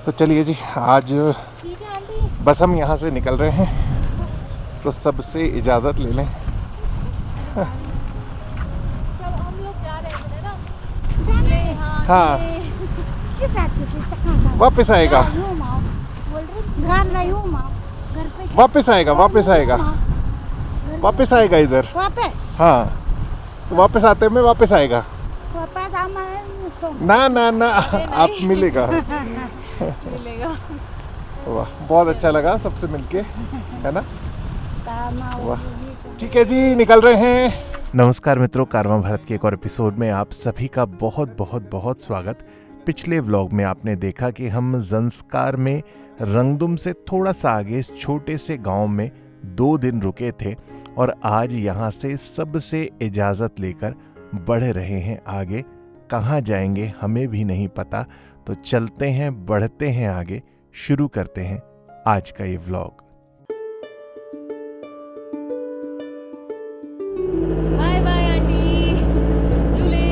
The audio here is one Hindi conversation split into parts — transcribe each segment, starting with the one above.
तो चलिए जी, आज बस हम यहाँ से निकल रहे हैं, तो सबसे इजाज़त ले लें। हम लोग जा रहे थे ना। हाँ, वापस आएगा, वापस आएगा, वापस आएगा, वापस आएगा इधर। हाँ, तो वापस आते में वापस आएगा। ना ना ना, आप मिलेगा। मिलेगा। वाह, बहुत अच्छा लगा सबसे मिलके, है ना। वाह, ठीक है जी, निकल रहे हैं। नमस्कार मित्रों, कारवां भारत के एक और एपिसोड में आप सभी का बहुत बहुत बहुत स्वागत। पिछले व्लॉग में आपने देखा कि हम ज़ंस्कार में रंगदुम से थोड़ा सा आगे इस छोटे से गांव में 2 दिन रुके थे और आज यहाँ से सबसे इजाज़त लेकर बढ़ रहे हैं आगे। कहाँ जाएंगे हमें भी नहीं पता, तो चलते हैं, बढ़ते हैं आगे, शुरू करते हैं आज का ये vlog. Bye bye aunty Julie.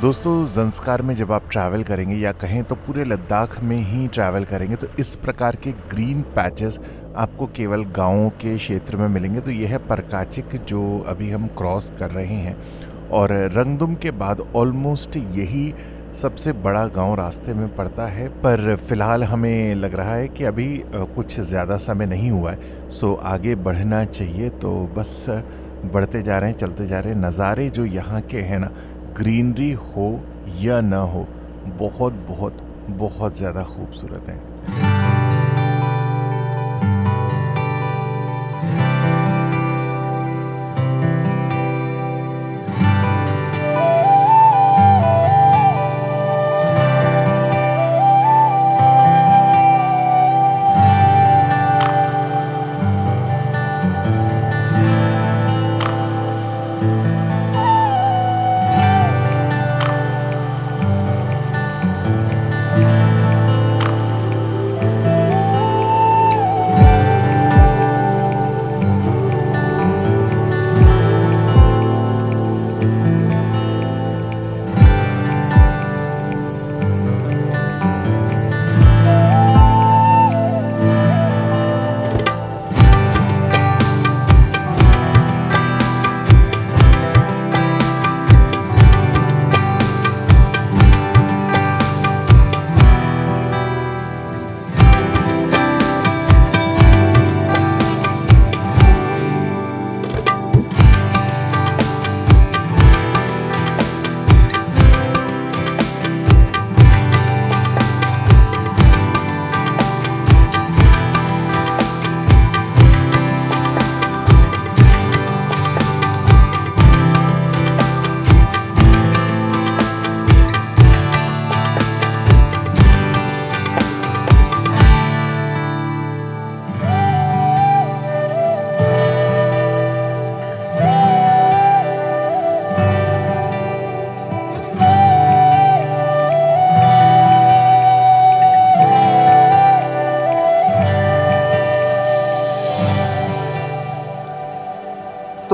दोस्तों, ज़ंस्कार में जब आप ट्रैवल करेंगे या कहें तो पूरे लद्दाख में ही ट्रैवल करेंगे तो इस प्रकार के ग्रीन पैचेस आपको केवल गाँव के क्षेत्र में मिलेंगे। तो यह है परकाचिक जो अभी हम क्रॉस कर रहे हैं और रंगदुम के बाद ऑलमोस्ट यही सबसे बड़ा गांव रास्ते में पड़ता है। पर फिलहाल हमें लग रहा है कि अभी कुछ ज़्यादा समय नहीं हुआ है, सो आगे बढ़ना चाहिए। तो बस बढ़ते जा रहे हैं, चलते जा रहे हैं। नज़ारे जो यहाँ के हैं ना, ग्रीनरी हो या ना हो, बहुत बहुत बहुत ज़्यादा खूबसूरत हैं।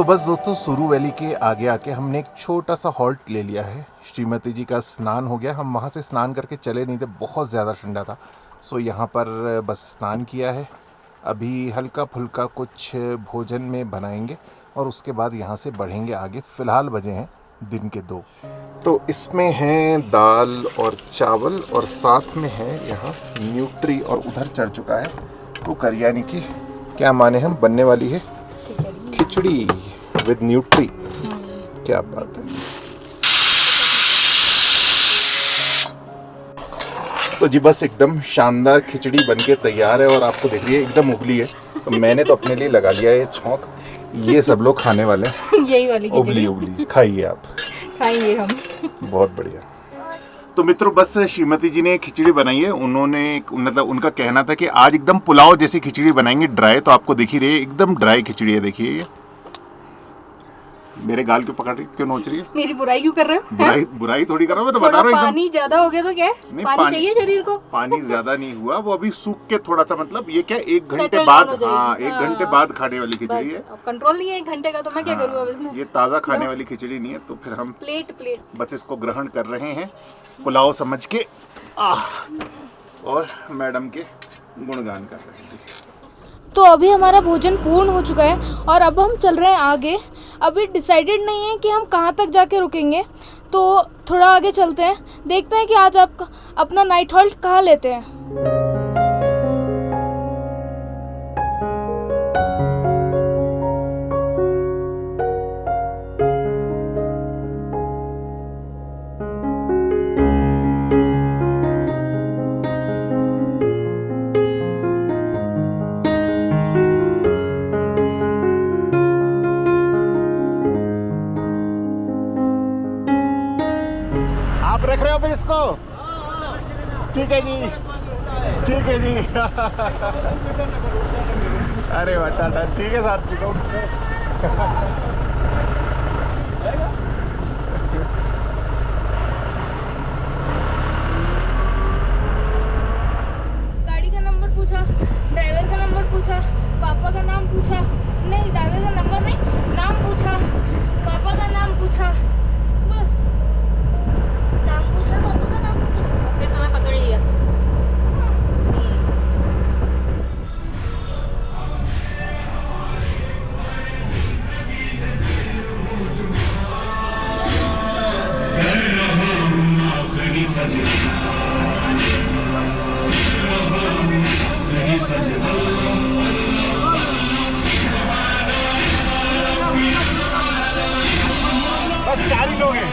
तो बस दोस्तों सुरू वैली के आगे आके हमने एक छोटा सा हॉल्ट ले लिया है। श्रीमती जी का स्नान हो गया, हम वहाँ से स्नान करके चले नहीं थे, बहुत ज़्यादा ठंडा था। सो यहाँ पर बस स्नान किया है। अभी हल्का फुल्का कुछ भोजन में बनाएंगे और उसके बाद यहाँ से बढ़ेंगे आगे। फ़िलहाल बजे हैं दिन के 2। तो इसमें हैं दाल और चावल और साथ में है यहाँ न्यूट्री और उधर चढ़ चुका है कुकर, यानी कि क्या माने हम बनने वाली है खिचड़ी विद न्यूट्री। क्या बात है। तो जी बस एकदम शानदार खिचड़ी बनके तैयार है और आपको दिख रही है एकदम उबली है। तो मैंने तो अपने लिए लगा लिया है छौंक, ये सब लोग खाने वाले हैं यही वाली उबली उबली। खाइए आप, खाएंगे हम। बहुत बढ़िया। तो मित्रों बस श्रीमती जी ने खिचड़ी बनाई है। उन्होंने मतलब उनका कहना था कि आज एकदम पुलाव जैसी खिचड़ी बनाएंगे ड्राई। तो आपको दिख ही रही है एकदम ड्राई खिचड़ी है। देखिए ये मेरे गाल क्यों पकड़ रही, क्यों नोच रही है? मेरी बुराई क्यों कर रहे हो? बुराई थोड़ी कर रहा हूँ, मैं तो बता रहा हूँ। पानी ज्यादा हो गया तो क्या है? पानी चाहिए शरीर को। पानी ज्यादा नहीं हुआ, वो अभी सूख के थोड़ा सा, मतलब ये क्या 1 घंटे Settle बाद, down हो जाएगी। हाँ 1 घंटे बाद खाने वाली खिचड़ी है। अब कंट्रोल नहीं है 1 घंटे का, तो मैं क्या करूँ अब इसमें? ये ताज़ा खाने वाली खिचड़ी नहीं है। तो फिर हम प्लेट बस इसको ग्रहण कर रहे हैं पुलाव समझ के और मैडम के गुणगान कर रहे हैं। तो अभी हमारा भोजन पूर्ण हो चुका है और अब हम चल रहे हैं आगे। अभी डिसाइडेड नहीं है कि हम कहाँ तक जाके रुकेंगे, तो थोड़ा आगे चलते हैं, देखते हैं कि आज आप अपना नाइट हॉल्ट कहाँ लेते हैं। आप रख रहे हो फिर इसको? ठीक है जी, ठीक है जी। अरे वाह टाटा, ठीक है साथ में गाड़ी का नंबर पूछा, ड्राइवर का नंबर पूछा, पापा का नाम पूछा, नहीं ड्राइवर का नंबर नहीं, नाम पूछा, पापा का नाम पूछा, बस नाम पूछा, पापा का नाम पूछा, फिर तुम्हें पकड़ लिया। बस 4 ही लोग हैं।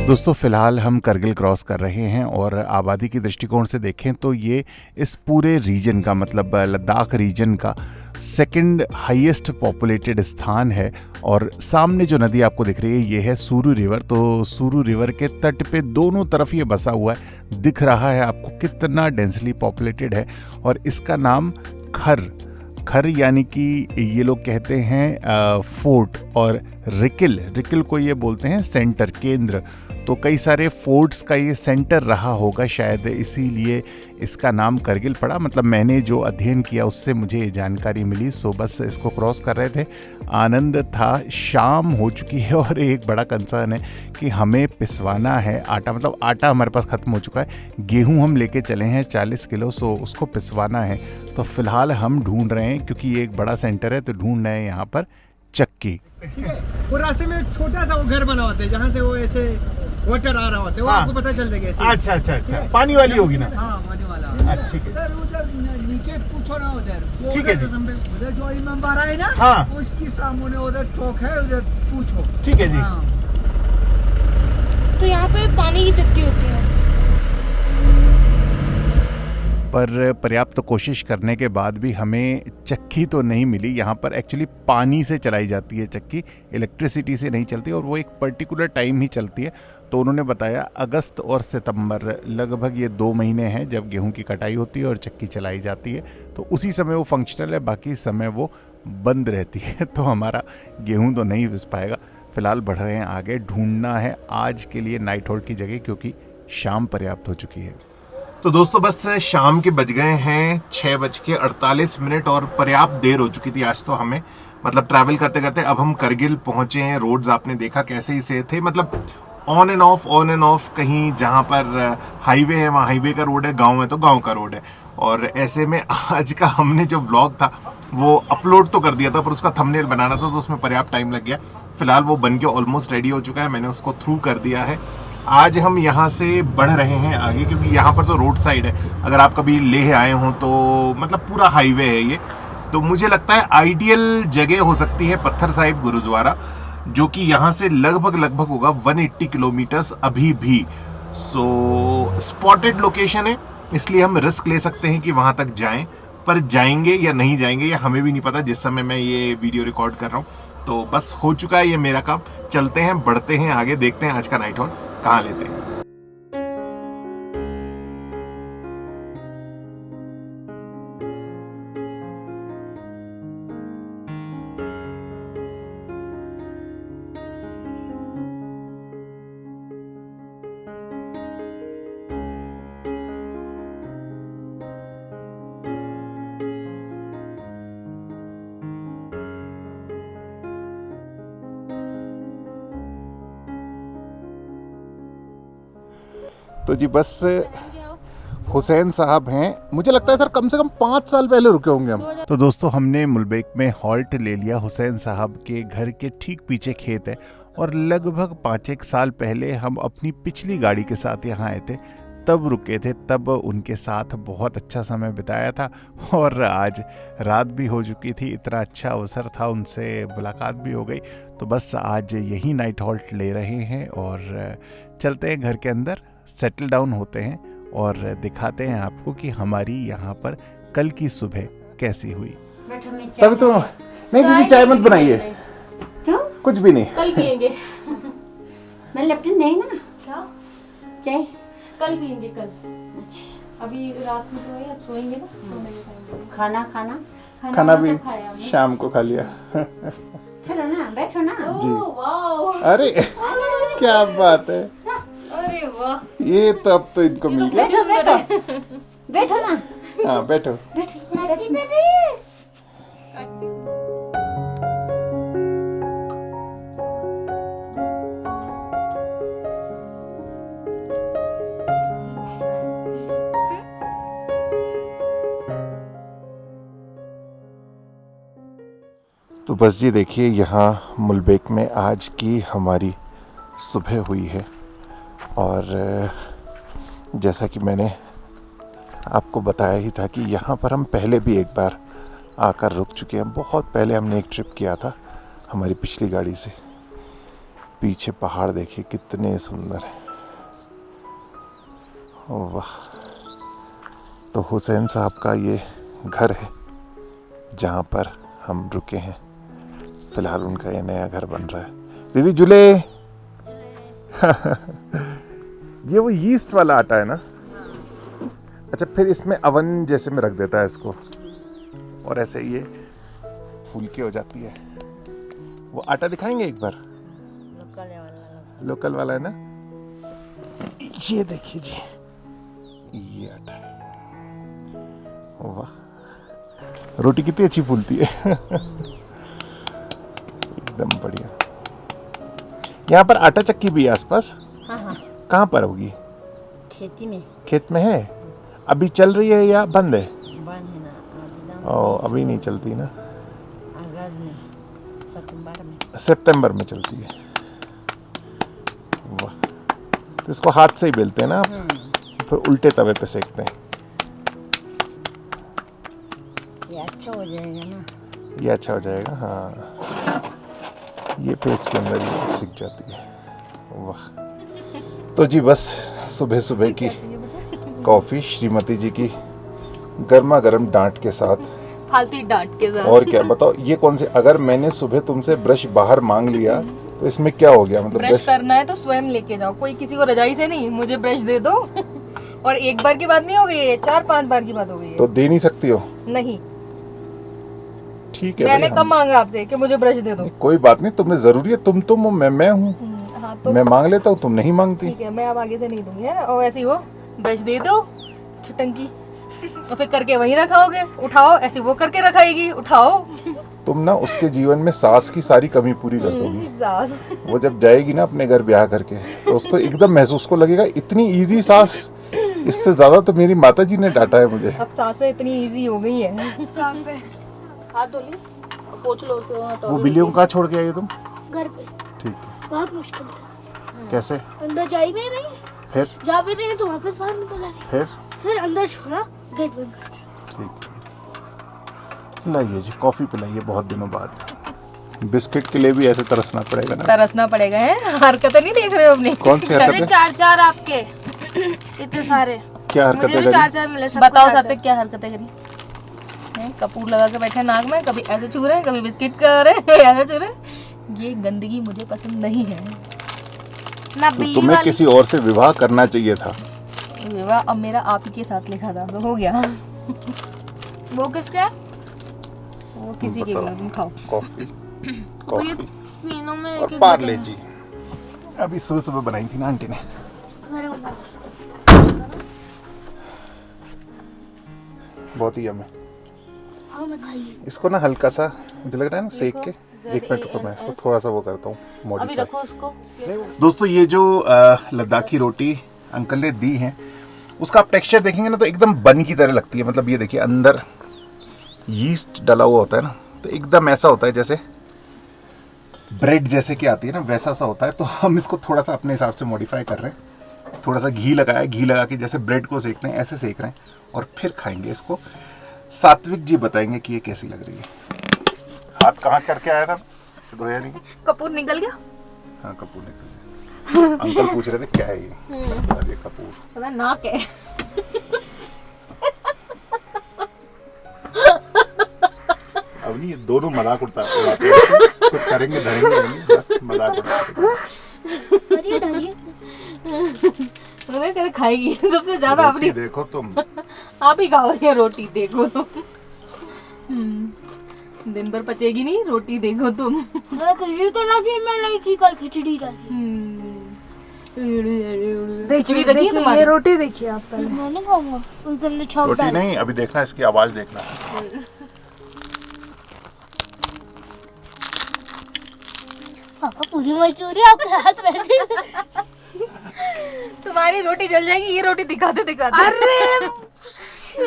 दोस्तों फ़िलहाल हम करगिल क्रॉस कर रहे हैं और आबादी की दृष्टिकोण से देखें तो ये इस पूरे रीजन का, मतलब लद्दाख रीजन का सेकंड हाईएस्ट पॉपुलेटेड स्थान है। और सामने जो नदी आपको दिख रही है ये है सूरू रिवर। तो सूरू रिवर के तट पे दोनों तरफ ये बसा हुआ है, दिख रहा है आपको कितना डेंसली पॉपुलेटेड है। और इसका नाम खर यानी कि ये लोग कहते हैं फोर्ट, और रिकिल को ये बोलते हैं सेंटर, केंद्र। तो कई सारे फोर्ट्स का ये सेंटर रहा होगा शायद, इसीलिए इसका नाम करगिल पड़ा। मतलब मैंने जो अध्ययन किया उससे मुझे ये जानकारी मिली। सो बस इसको क्रॉस कर रहे थे, आनंद था। शाम हो चुकी है और एक बड़ा कंसर्न है कि हमें पिसवाना है आटा। मतलब आटा हमारे पास ख़त्म हो चुका है, गेहूं हम लेके चले हैं 40 किलो, सो उसको पिसवाना है। तो फिलहाल हम ढूंढ रहे हैं, क्योंकि ये एक बड़ा सेंटर है, तो ढूंढ रहे हैं यहाँ पर चक्की। वो रास्ते में छोटा सा वो घर बना होता है जहाँ से वो ऐसे वाटर आ रहा होता है, वो आपको पता चल जाएगा ऐसे। अच्छा, पानी वाली होगी ना? हाँ, पानी वाला। ठीक है। उधर नीचे पूछो ना, उधर ठीक है जी। उधर जो इमामबाड़ा है ना, हाँ, उसकी सामने उधर चौक है, उधर पूछो। ठीक है जी। हाँ। तो यहाँ पे पानी की चक्की होती है। पर पर्याप्त कोशिश करने के बाद भी हमें चक्की तो नहीं मिली। यहाँ पर एक्चुअली पानी से चलाई जाती है चक्की, इलेक्ट्रिसिटी से नहीं चलती, और वो एक पर्टिकुलर टाइम ही चलती है। तो उन्होंने बताया अगस्त और सितंबर, लगभग ये 2 महीने हैं जब गेहूं की कटाई होती है और चक्की चलाई जाती है। तो उसी समय वो फंक्शनल है, बाकी समय वो बंद रहती है। तो हमारा गेहूं तो नहीं पिस पाएगा। फिलहाल बढ़ रहे हैं आगे, ढूंढना है आज के लिए नाइट होल्ड की जगह, क्योंकि शाम पर्याप्त हो चुकी है। तो दोस्तों बस शाम के बज गए हैं 6:48 और पर्याप्त देर हो चुकी थी आज तो हमें, मतलब ट्रैवल करते करते। अब हम करगिल पहुंचे हैं। रोड्स आपने देखा कैसे ही से थे, मतलब ऑन एंड ऑफ। कहीं जहां पर हाईवे है वहाँ हाईवे का रोड है, गांव है तो गांव का रोड है। और ऐसे में आज का हमने जो व्लॉग था वो अपलोड तो कर दिया था, पर उसका थंबनेल बनाना था तो उसमें पर्याप्त टाइम लग गया। फिलहाल वो बन के ऑलमोस्ट रेडी हो चुका है, मैंने उसको थ्रू कर दिया है। आज हम यहाँ से बढ़ रहे हैं आगे, क्योंकि यहाँ पर तो रोड साइड है। अगर आप कभी लेह आए हो तो मतलब पूरा हाईवे है ये। तो मुझे लगता है आइडियल जगह हो सकती है पत्थर साहिब गुरुद्वारा, जो कि यहाँ से लगभग होगा 180 किलोमीटर्स अभी भी। सो स्पॉटेड लोकेशन है, इसलिए हम रिस्क ले सकते हैं कि वहाँ तक जाएं। पर जाएंगे या नहीं जाएंगे ये हमें भी नहीं पता जिस समय मैं ये वीडियो रिकॉर्ड कर रहा हूँ। तो बस हो चुका है ये मेरा काम। चलते हैं, बढ़ते हैं आगे, देखते हैं आज का नाइट हॉल्ट कहाँ लेते हैं। तो जी बस हुसैन साहब हैं, मुझे लगता है सर कम से कम 5 साल पहले रुके होंगे हम। तो दोस्तों हमने मुल्बेक में हॉल्ट ले लिया। हुसैन साहब के घर के ठीक पीछे खेत है, और लगभग 5-1 साल पहले हम अपनी पिछली गाड़ी के साथ यहाँ आए थे, तब रुके थे। तब उनके साथ बहुत अच्छा समय बिताया था, और आज रात भी हो चुकी थी। इतना अच्छा अवसर था, उनसे मुलाकात भी हो गई। तो बस आज यही नाइट हॉल्ट ले रहे हैं और चलते हैं घर के अंदर, सेटल डाउन होते हैं और दिखाते हैं आपको कि हमारी यहाँ पर कल की सुबह कैसी हुई। तभी तो नहीं दीदी, चाय मत बनाइए। क्यों? कुछ भी नहीं, कल पियेंगे। मैं लिप्टन नहीं ना क्या? चाय। कल पियेंगे कल। अभी रात में तो है, अब सोएंगे ना, सोने के टाइम पे। खाना भी सब खाया हमने। शाम को खा लिया। चलो ना, बैठो ना। ओह, वाओ। अरे क्या बात है, अरे वाह। ये तो अब तो इनको मिल गया। बैठो बैठो बैठो ना। हाँ बैठो। तो बस जी देखिए, यहाँ मुल्बेक में आज की हमारी सुबह हुई है। और जैसा कि मैंने आपको बताया ही था कि यहाँ पर हम पहले भी एक बार आकर रुक चुके हैं। बहुत पहले हमने एक ट्रिप किया था हमारी पिछली गाड़ी से। पीछे पहाड़ देखिए कितने सुंदर हैं, वाह। तो हुसैन साहब का ये घर है जहाँ पर हम रुके हैं। फिलहाल उनका ये नया घर बन रहा है। दीदी झूले ये वो यीस्ट वाला आटा है ना? अच्छा, फिर इसमें अवन जैसे में रख देता है इसको और ऐसे ये फूल के हो जाती है। वो आटा दिखाएंगे एक बार? लोकल वाला है ना? ये देखिए जी, ये आटा है। वाह, रोटी कितनी अच्छी फूलती है। एकदम बढ़िया। यहाँ पर आटा चक्की भी है आसपास? हाँ, कहाँ पर होगी? खेती में खेत में है? अभी चल रही है या बंद है? बंद है ना, ओ, अभी नहीं चलती ना, अगस्त में, सितंबर में चलती है। वाह, तो इसको हाथ से ही बेलते हैं ना आप, फिर उल्टे तवे पे सेकते हैं। ये अच्छा हो जाएगा ना। ये अच्छा हो जाएगा, हाँ। ये पेस्ट के अंदर ये सिक जाती है। वाह, तो जी बस सुबह सुबह की कॉफ़ी श्रीमती जी की गर्मा गर्म डांट के साथ, फालतू डांट के साथ। और क्या बताओ, ये कौन से, अगर मैंने सुबह तुमसे ब्रश बाहर मांग लिया तो इसमें क्या हो गया? मतलब ब्रश करना है तो स्वयं लेके जाओ, कोई किसी को रजाई से नहीं, मुझे ब्रश दे दो। और एक बार की बात नहीं हो गई है, 4-5 बार की बात हो गई है। तो दे नहीं सकती हो? नहीं, ठीक है मैंने भाई, कब मांगा आपसे कि मुझे ब्रश दे दो? कोई बात नहीं, तुमने जरूरी है, तुम हो, मैं हूँ। हाँ तो मैं मांग लेता हूँ, तुम नहीं मांगती। ठीक है, मैं अब आगे से नहीं दूंगी, है ना? और ऐसे ही वो ब्रश दे दो छुटंकी, और फिर करके वहीं रखाओगे, उठाओ, ऐसे वो करके रखाएगी, उठाओ। तुम ना उसके जीवन में सास की सारी कमी पूरी कर दोगी। सास वो जब जाएगी ना अपने घर ब्याह करके, तो उसको एकदम महसूस को लगेगा इतनी इजी सास, इससे ज्यादा तो मेरी माता जी ने डांटा है मुझे। अब सांसें इतनी इजी हो गई है। सांसें हाथ धो ली, पोंछ लो उसे। वो बिल्लियों को कहाँ छोड़ के आई तुम? घर पे ठीक है, बहुत मुश्किल था, कैसे? अंदर जा ही नहीं रही, फिर जा भी नहीं तो वापस बाहर निकल आ रही, फिर अंदर छोड़ा, गेट बंद कर दिया। ठीक है, लाइए जी कॉफी पिलाइए बहुत दिनों बाद। बिस्किट के लिए भी ऐसे तरसना पड़ेगा ना? तरसना पड़ेगा है, हरकतें नहीं देख रहे हो अपनी? कौन सी हरकतें? 4 आपके इतने सारे, क्या मुझे हरकतें भी करी? 4 मिले। बताओ सात्विक, क्या हरकतें करी हैं? कपूर लगा के बैठे नाक में, कभी ऐसे छू रहे हैं, कभी बिस्किट कर रहे हैं, ऐसे छू रहे हैं। ये गंदगी मुझे पसंद नहीं है ना। तो तुम्हें किसी और से विवाह करना चाहिए था। विवाह अब मेरा आप ही के साथ लिखा था, तो हो गया। वो किसका? वो किसी के भी, तुम खाओ। कॉफी, कॉफी तीनों में और पार्ले जी अभी सुबह सुबह बनाई थी ना आंटी ने। बहुत ही यम्मी। इसको ना हल्का सा, मुझे लग रहा है ना सेक के, 1 मिनट रुको, मैं इसको थोड़ा सा वो करता हूँ अभी मॉडिफाई। रखो उसको। दोस्तों ये जो लद्दाखी रोटी अंकल ने दी है, उसका आप टेक्सचर देखेंगे ना तो एकदम बन की तरह लगती है। मतलब ये देखिए, अंदर यीस्ट डाला हुआ होता है ना, तो एकदम ऐसा होता है जैसे ब्रेड जैसे कि आती है ना, वैसा सा होता है। तो हम इसको थोड़ा सा अपने हिसाब से मॉडिफाई कर रहे हैं। थोड़ा सा घी लगाया, घी लगा के जैसे ब्रेड को सेकते हैं ऐसे सेक रहे हैं, और फिर खाएंगे इसको। सात्विक जी बताएंगे कि ये कैसी लग रही है। हाथ कहाँ करके आया था? धोया नहीं? कपूर निकल गया। हाँ, कपूर निकल गया। अंकल पूछ रहे थे क्या है ये कपूर। पता नाक है। अब नहीं, ये दोनों मजाक उड़ता है, कुछ करेंगे धरेंगे नहीं, मजाक उड़ता है। खाएगी सबसे ज्यादा अपनी। देखो तुम, आप ही खाओ ये रोटी, देखो तुम। दिन भर पचेगी नहीं रोटी, देखो तुम। खिचड़ी करना चाहिए, मैं नहीं थी कल खिचड़ी डाली। खिचड़ी रखी है तुम्हारी? ये रोटी देखिए आप पहले। मैं नहीं खाऊंगा, उसके अंदर छौंक रोटी डाल। नहीं, अभी देखना इसकी आवाज देखना। पापा पूरी मजदूरी आपके हाथ में थी। तुम्हारी रोटी जल जाएगी, ये रोटी दिखाते दिखाते।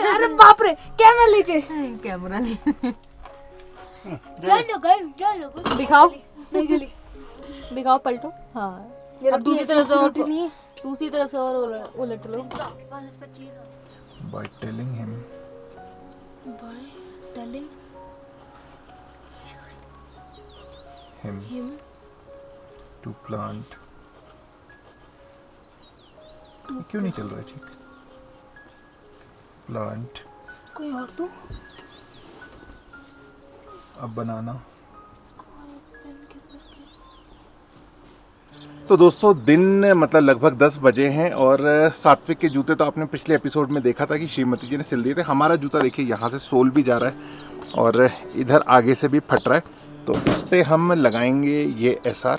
अरे बाप रे, कैमरा लीजिए। कैमरा ले, चलो दिखाओ। नहीं जली, दिखाओ, पलटो। हाँ, अब दूसरी तरफ से और, दूसरी तरफ से और उलट लो। By telling him him to plant। क्यों नहीं चल रहा है ठीक? प्लांट कोई और तो अब बनाना। तो दोस्तों दिन मतलब लगभग 10 बजे हैं और सात्विक के जूते तो आपने पिछले एपिसोड में देखा था कि श्रीमती जी ने सिल दिए थे। हमारा जूता देखिए यहाँ से सोल भी जा रहा है और इधर आगे से भी फट रहा है। तो इस पर हम लगाएंगे ये SR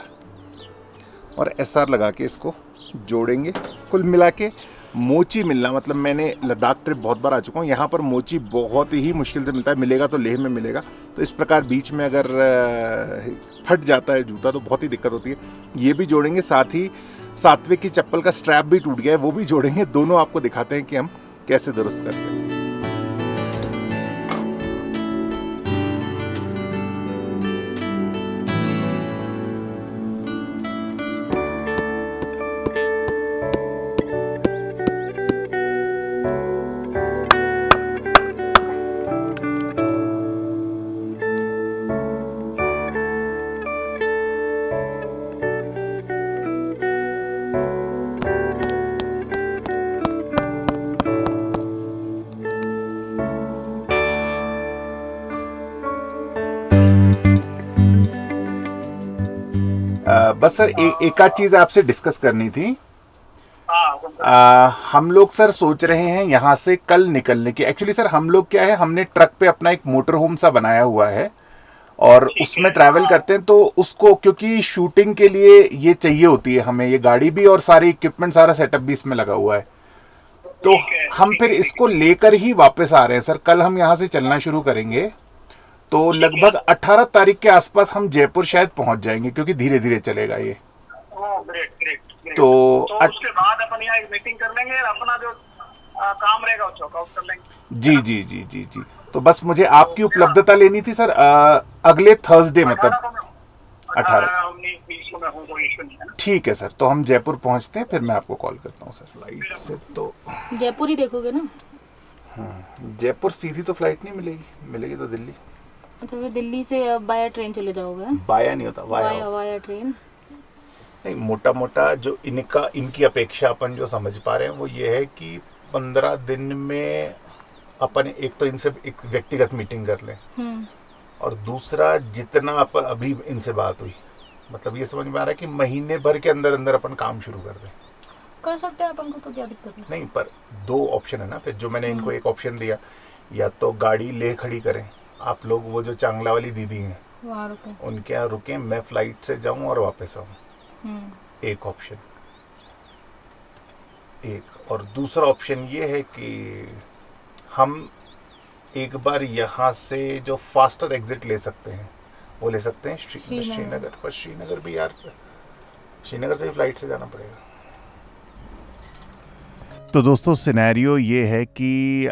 और SR लगा के इसको जोड़ेंगे। कुल मिला के मोची मिलना, मतलब मैंने लद्दाख ट्रिप बहुत बार आ चुका हूँ, यहाँ पर मोची बहुत ही मुश्किल से मिलता है। मिलेगा तो लेह में मिलेगा। तो इस प्रकार बीच में अगर फट जाता है जूता तो बहुत ही दिक्कत होती है। ये भी जोड़ेंगे, साथ ही सात्विक की चप्पल का स्ट्रैप भी टूट गया है, वो भी जोड़ेंगे। दोनों आपको दिखाते हैं कि हम कैसे दुरुस्त करते हैं। बस सर एक आध चीज आपसे डिस्कस करनी थी। हम लोग सर सोच रहे हैं यहाँ से कल निकलने की। एक्चुअली सर हम लोग क्या है, हमने ट्रक पे अपना एक मोटर होम सा बनाया हुआ है और उसमें ट्रैवल करते हैं। तो उसको क्योंकि शूटिंग के लिए ये चाहिए होती है हमें, ये गाड़ी भी और सारी इक्विपमेंट, सारा सेटअप भी इसमें लगा हुआ है। तो हम फिर इसको लेकर ही वापस आ रहे हैं सर। कल हम यहाँ से चलना शुरू करेंगे तो लगभग 18 तारीख के आसपास हम जयपुर शायद पहुंच जाएंगे, क्योंकि धीरे धीरे चलेगा ये। तो उसके बाद अपन यहाँ एक मीटिंग कर लेंगे, अपना जो काम रहेगा वो चॉक आउट कर लेंगे। जी जी जी जी जी। तो बस मुझे आपकी उपलब्धता लेनी थी सर, अगले थर्सडे मतलब 18। ठीक है सर, तो हम जयपुर पहुंचते हैं, फिर मैं आपको कॉल करता हूँ सर। फ्लाइट से तो जयपुर ही देखोगे ना? जयपुर सीधी तो फ्लाइट नहीं मिलेगी, मिलेगी तो दिल्ली। अच्छा, फिर दिल्ली से बाया ट्रेन चले जाओगे? बाया नहीं होता, वाया ट्रेन। नहीं, मोटा मोटा जो इनकी अपेक्षा अपन जो समझ पा रहे हैं वो ये है कि 15 दिन में अपन एक तो इनसे एक व्यक्तिगत मीटिंग कर लें और दूसरा जितना अपन अभी इनसे बात हुई, मतलब ये समझ में आ रहा है कि महीने भर के अंदर अंदर अपन काम शुरू कर दें। कर सकते हैं अपन को, तो क्या दिक्कत है? नहीं, पर 2 ऑप्शन है ना। फिर जो मैंने इनको एक ऑप्शन दिया, या तो गाड़ी ले खड़ी करें आप लोग, वो जो चांगला वाली दीदी हैं वहाँ रुके, उनके यहाँ रुकें, मैं फ्लाइट से जाऊं और वापस आऊं। एक ऑप्शन। एक और दूसरा ऑप्शन ये है कि हम एक बार यहाँ से जो फास्टर एग्जिट ले सकते हैं वो ले सकते हैं श्रीनगर। पर श्रीनगर भी यार, श्रीनगर से ही फ्लाइट से जाना पड़ेगा। तो दोस्तों सिनेरियो ये है कि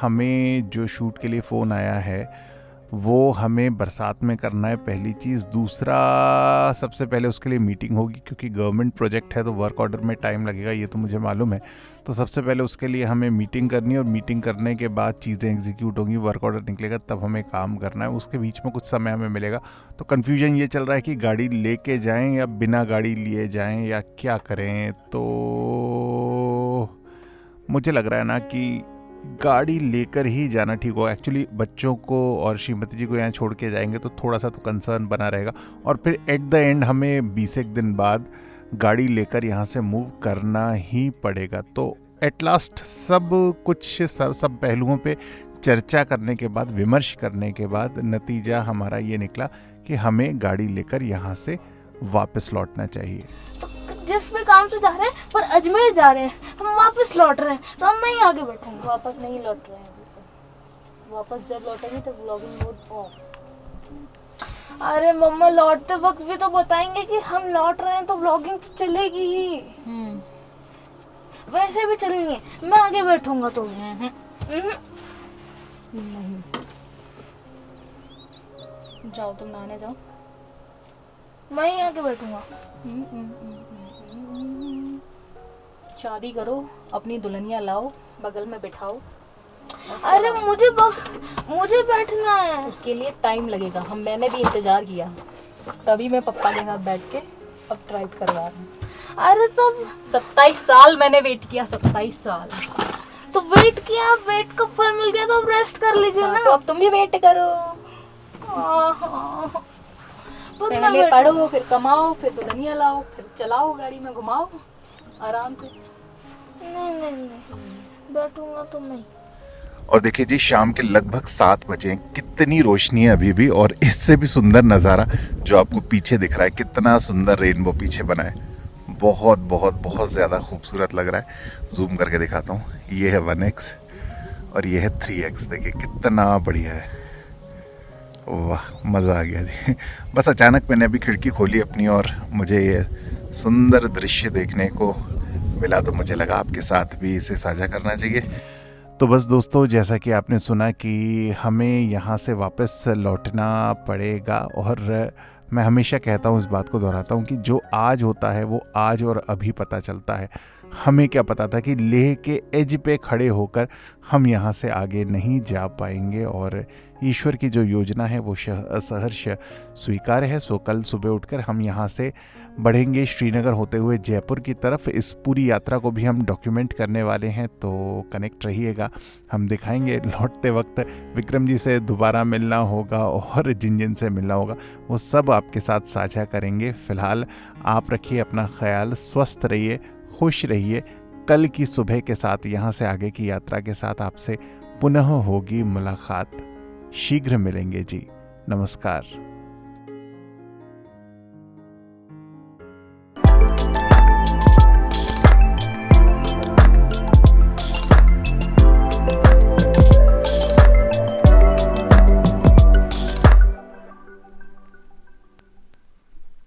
हमें जो शूट के लिए फ़ोन आया है वो हमें बरसात में करना है, पहली चीज़। दूसरा, सबसे पहले उसके लिए मीटिंग होगी, क्योंकि गवर्नमेंट प्रोजेक्ट है तो वर्क ऑर्डर में टाइम लगेगा, ये तो मुझे मालूम है। तो सबसे पहले उसके लिए हमें मीटिंग करनी है और मीटिंग करने के बाद चीज़ें एग्जीक्यूट होंगी, वर्क ऑर्डर निकलेगा, तब हमें काम करना है। उसके बीच में कुछ समय हमें मिलेगा। तो कन्फ्यूजन ये चल रहा है कि गाड़ी लेके जाएं या बिना गाड़ी लिए जाएं या क्या करें। तो मुझे लग रहा है ना कि गाड़ी लेकर ही जाना ठीक होगा। एक्चुअली बच्चों को और श्रीमती जी को यहाँ छोड़ के जाएंगे तो थोड़ा सा तो कंसर्न बना रहेगा, और फिर एट द एंड हमें 20 दिन बाद गाड़ी लेकर यहाँ से मूव करना ही पड़ेगा। तो एट लास्ट सब पहलुओं पे चर्चा करने के बाद, विमर्श करने के बाद नतीजा हमारा ये निकला कि हमें गाड़ी लेकर यहाँ से वापस लौटना चाहिए। जिस पे काम से जा रहे हैं पर अजमेर जा रहे हैं, हम वापस लौट रहे हैं, तो हम नहीं आगे बैठेंगे। वापस नहीं लौट रहे हैं अभी तो। वापस जब लौटेंगे तो ब्लॉगिंग मोड ऑफ। अरे मम्मा, लौटते वक्त भी तो बताएंगे कि हम लौट रहे हैं, तो ब्लॉगिंग तो चलेगी ही। वैसे भी चलनी है, मैं आगे बैठूंगा तो। नहीं, जाओ तुम नहाने जाओ, मैं ही आगे बैठूंगा। शादी करो, अपनी दुल्हनिया लाओ, बगल में बिठाओ। अरे मुझे बैठना है। उसके लिए टाइम लगेगा। मैंने भी इंतजार किया, तभी मैं पप्पा के साथ बैठ के अब ड्राइव करवा रही हूँ। अरे तो 27 साल मैंने वेट किया, 27 साल। तो वेट किया, वेट का फल मिल गया तो अब रेस्ट कर लीजिए ना। तो अब तुम भी वेट करो। पहले पढ़ो, फिर कमाओ, फिर दुल्हनिया लाओ, फिर चलाओ गाड़ी में, घुमाओ आराम से। नहीं बैठूंगा तो मैं। और देखिए जी, शाम के लगभग 7 बजे हैं, कितनी रोशनी है अभी भी, और इससे भी सुंदर नज़ारा जो आपको पीछे दिख रहा है, कितना सुंदर रेनबो पीछे बना है, बहुत बहुत बहुत ज़्यादा खूबसूरत लग रहा है। जूम करके दिखाता हूँ, ये है 1x और ये है 3x, देखिए कितना बढ़िया है, वाह मज़ा आ गया जी। बस अचानक मैंने अभी खिड़की खोली अपनी और मुझे ये सुंदर दृश्य देखने को मिला, तो मुझे लगा आपके साथ भी इसे साझा करना चाहिए। तो बस दोस्तों, जैसा कि आपने सुना कि हमें यहाँ से वापस लौटना पड़ेगा, और मैं हमेशा कहता हूँ, इस बात को दोहराता हूँ कि जो आज होता है वो आज और अभी पता चलता है। हमें क्या पता था कि लेह के एज पे खड़े होकर हम यहाँ से आगे नहीं जा पाएंगे, और ईश्वर की जो योजना है वो सहर्ष स्वीकार है। सो कल सुबह उठकर हम यहाँ से बढ़ेंगे श्रीनगर होते हुए जयपुर की तरफ। इस पूरी यात्रा को भी हम डॉक्यूमेंट करने वाले हैं, तो कनेक्ट रहिएगा, हम दिखाएंगे। लौटते वक्त विक्रम जी से दोबारा मिलना होगा और जिन जिन से मिलना होगा वो सब आपके साथ साझा करेंगे। फ़िलहाल आप रखिए अपना ख्याल, स्वस्थ रहिए, खुश रहिए। कल की सुबह के साथ यहाँ से आगे की यात्रा के साथ आपसे पुनः होगी मुलाकात। शीघ्र मिलेंगे जी, नमस्कार।